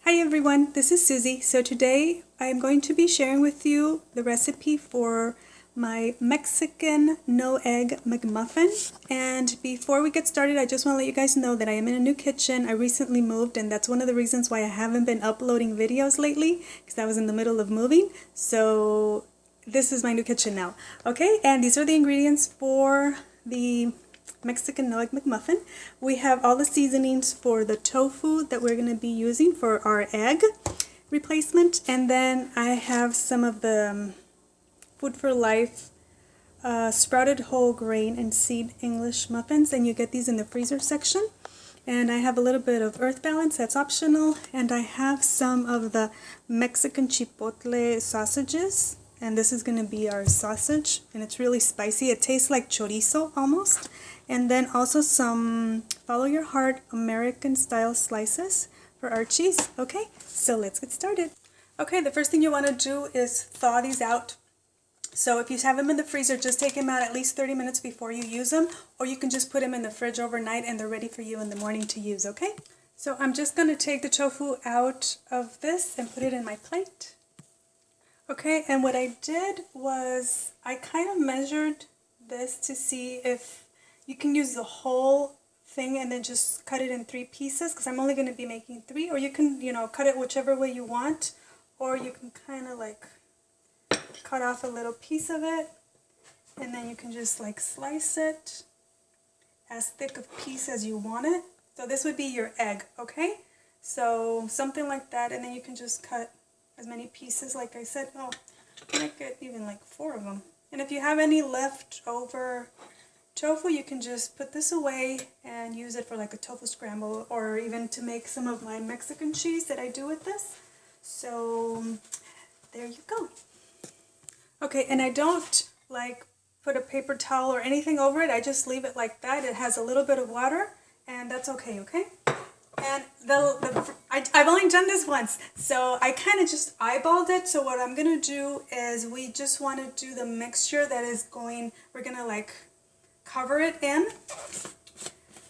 Hi everyone, this is Susie. So today I'm going to be sharing with you the recipe for my Mexican no-egg McMuffin. And before we get started, I just want to let you guys know that I am in a new kitchen. I recently moved, and that's one of the reasons why I haven't been uploading videos lately, because I was in the middle of moving. So this is my new kitchen now. Okay, and these are the ingredients for the Mexican no-egg McMuffin. We have all the seasonings for the tofu that we're going to be using for our egg replacement, and then I have some of the Food for Life sprouted whole grain and seed English muffins, and you get these in the freezer section. And I have a little bit of Earth Balance, that's optional, and I have some of the Mexican Chipotle sausages, and this is going to be our sausage, and it's really spicy. It tastes like chorizo almost. And then also some Follow Your Heart American style slices for our cheese. Okay, so let's get started. Okay, the first thing you want to do is thaw these out. So if you have them in the freezer, just take them out at least 30 minutes before you use them, or you can just put them in the fridge overnight and they're ready for you in the morning to use, okay? So I'm just going to take the tofu out of this and put it in my plate. Okay, and what I did was I kind of measured this to see if you can use the whole thing and then just cut it in 3 pieces, because I'm only going to be making 3, or you can, cut it whichever way you want, or you can kind of like cut off a little piece of it, and then you can just like slice it as thick a piece as you want it. So this would be your egg, okay? So something like that, and then you can just cut as many pieces, like I said. Oh, I might get even like 4 of them. And if you have any leftover tofu, you can just put this away and use it for like a tofu scramble, or even to make some of my Mexican cheese that I do with this. So there you go. Okay, and I don't like put a paper towel or anything over it. I just leave it like that. It has a little bit of water, and that's okay, okay? And I've only done this once, so I kind of just eyeballed it. So what I'm going to do is we just want to do the mixture that is we're going to like cover it in.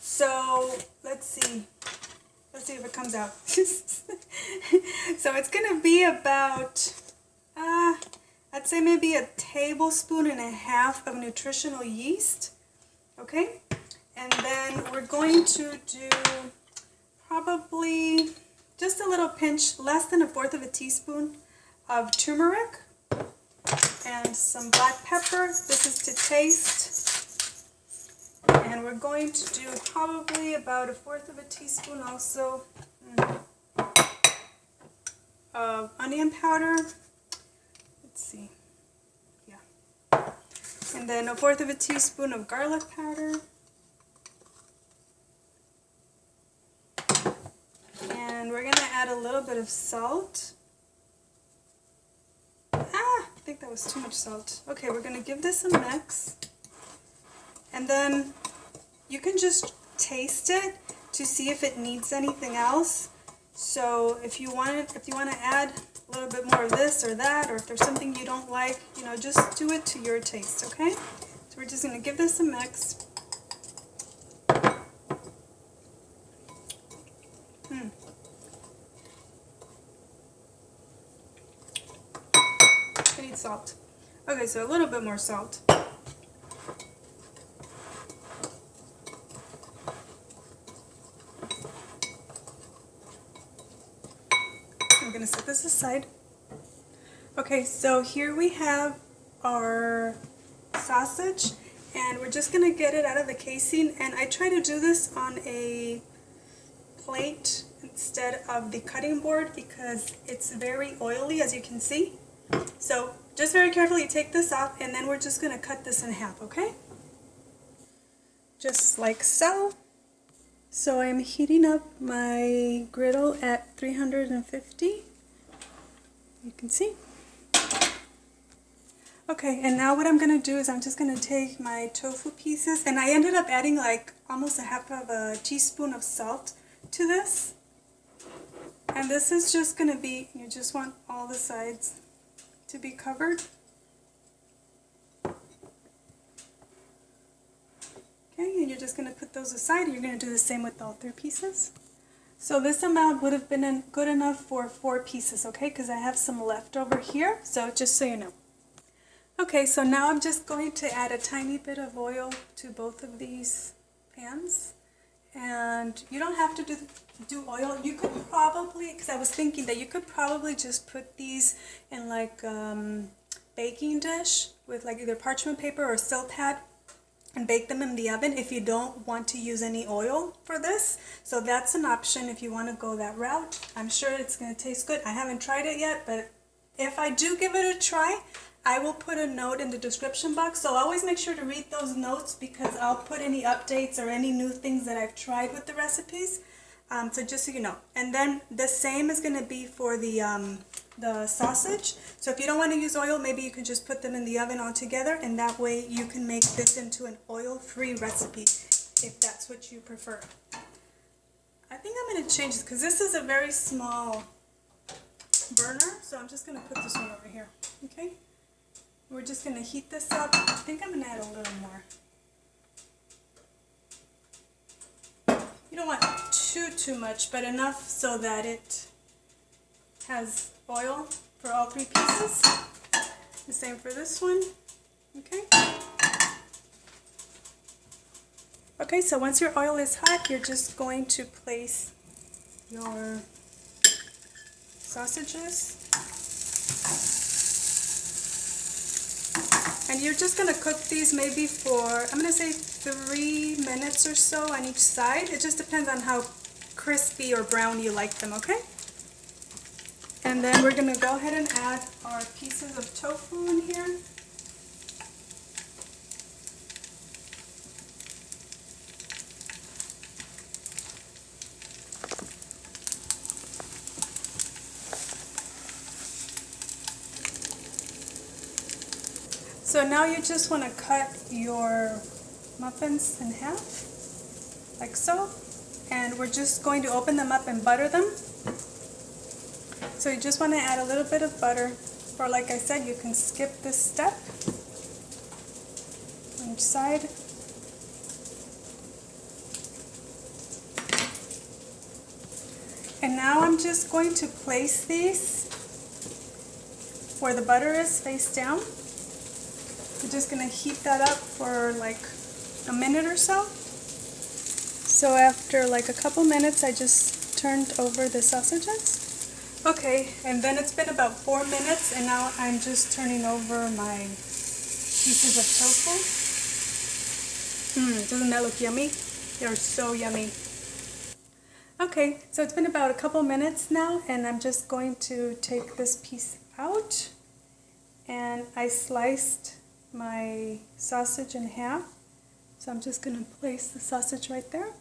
So let's see if it comes out. So it's going to be about, I'd say maybe a tablespoon and a half of nutritional yeast, okay? And then we're going to do probably just a little pinch, less than 1/4 of a teaspoon of turmeric, and some black pepper. This is to taste. And we're going to do probably about 1/4 of a teaspoon also of onion powder. Let's see. Yeah. And then 1/4 of a teaspoon of garlic powder. And we're going to add a little bit of salt. I think that was too much salt. Okay, we're going to give this a mix. And then you can just taste it to see if it needs anything else. So if you want to add a little bit more of this or that, or if there's something you don't like, just do it to your taste, okay? So we're just going to give this a mix. I need salt. Okay, so a little bit more salt. I'm going to set this aside. Okay, so here we have our sausage, and we're just going to get it out of the casing. And I try to do this on a plate instead of the cutting board because it's very oily, as you can see. So just very carefully take this off, and then we're just going to cut this in half, okay? Just like so. So I'm heating up my griddle at 350. You can see. Okay, and now what I'm going to do is I'm just going to take my tofu pieces, and I ended up adding like almost 1/2 of a teaspoon of salt to this. And this is just going to be, you just want all the sides to be covered. Okay, and you're just going to put those aside, and you're going to do the same with all 3 pieces. So this amount would have been good enough for 4 pieces, okay? Because I have some left over here, so just so you know. Okay, so now I'm just going to add a tiny bit of oil to both of these pans. And you don't have to do oil. You could probably, because I was thinking that you could probably just put these in like baking dish with like either parchment paper or silk pad and bake them in the oven if you don't want to use any oil for this. So that's an option if you want to go that route. I'm sure it's going to taste good. I haven't tried it yet, but if I do give it a try, I will put a note in the description box. So always make sure to read those notes because I'll put any updates or any new things that I've tried with the recipes. So just so you know. And then the same is going to be for the sausage. So if you don't want to use oil, maybe you can just put them in the oven all together, and that way you can make this into an oil-free recipe if that's what you prefer. I think I'm going to change this because this is a very small burner, so I'm just going to put this one over here. Okay? We're just going to heat this up. I think I'm going to add a little more. You don't want too much, but enough so that it has oil for all 3 pieces. The same for this one. Okay. Okay, so once your oil is hot, you're just going to place your sausages. And you're just going to cook these maybe for, I'm going to say 3 minutes or so on each side. It just depends on how crispy or brown you like them, okay? And then we're going to go ahead and add our pieces of tofu in here. So now you just want to cut your muffins in half, like so. And we're just going to open them up and butter them. So you just want to add a little bit of butter, or like I said, you can skip this step on each side. And now I'm just going to place these where the butter is face down. We're just going to heat that up for like a minute or so. So after like a couple minutes, I just turned over the sausages. Okay, and then it's been about 4 minutes, and now I'm just turning over my pieces of tofu. Doesn't that look yummy? They're so yummy. Okay, so it's been about a couple minutes now, and I'm just going to take this piece out. And I sliced my sausage in half. So I'm just going to place the sausage right there.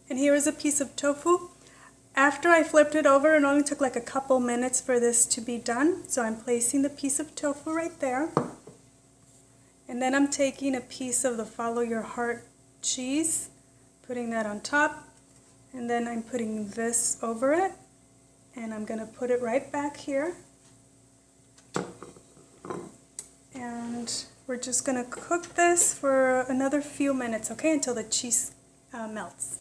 And here is a piece of tofu. After I flipped it over, it only took like a couple minutes for this to be done. So I'm placing the piece of tofu right there. And then I'm taking a piece of the Follow Your Heart cheese, putting that on top. And then I'm putting this over it. And I'm going to put it right back here. And we're just going to cook this for another few minutes, okay, until the cheese melts.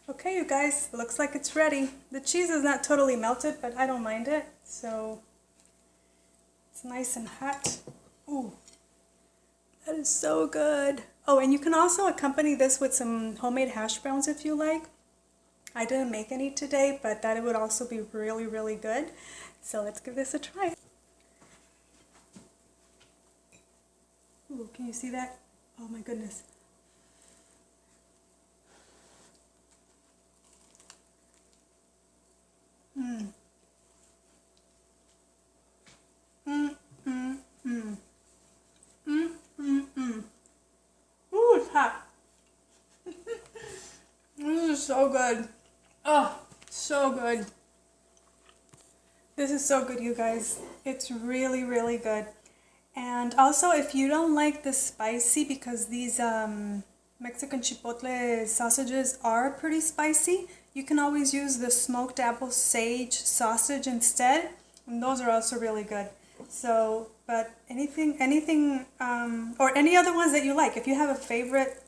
Okay, you guys, it looks like it's ready. The cheese is not totally melted, but I don't mind it. So it's nice and hot. Ooh, that is so good. Oh, and you can also accompany this with some homemade hash browns if you like. I didn't make any today, but that would also be really, really good. So let's give this a try. Ooh, can you see that? Oh my goodness. Ooh, it's hot. This is so good. Oh, so good. This is so good, you guys. It's really, really good. And also, if you don't like the spicy, because these Mexican Chipotle sausages are pretty spicy, you can always use the smoked apple sage sausage instead, and those are also really good. So, but anything, or any other ones that you like. If you have a favorite,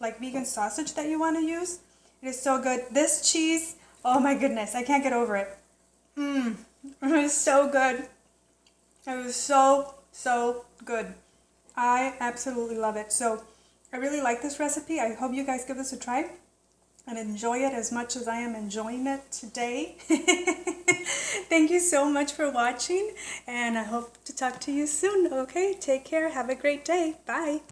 like vegan sausage that you want to use, It is so good. This cheese, oh my goodness, I can't get over it. It was so good. It was so, so good. I absolutely love it. So I really like this recipe. I hope you guys give this a try and enjoy it as much as I am enjoying it today. Thank you so much for watching, and I hope to talk to you soon. Okay, take care. Have a great day. Bye.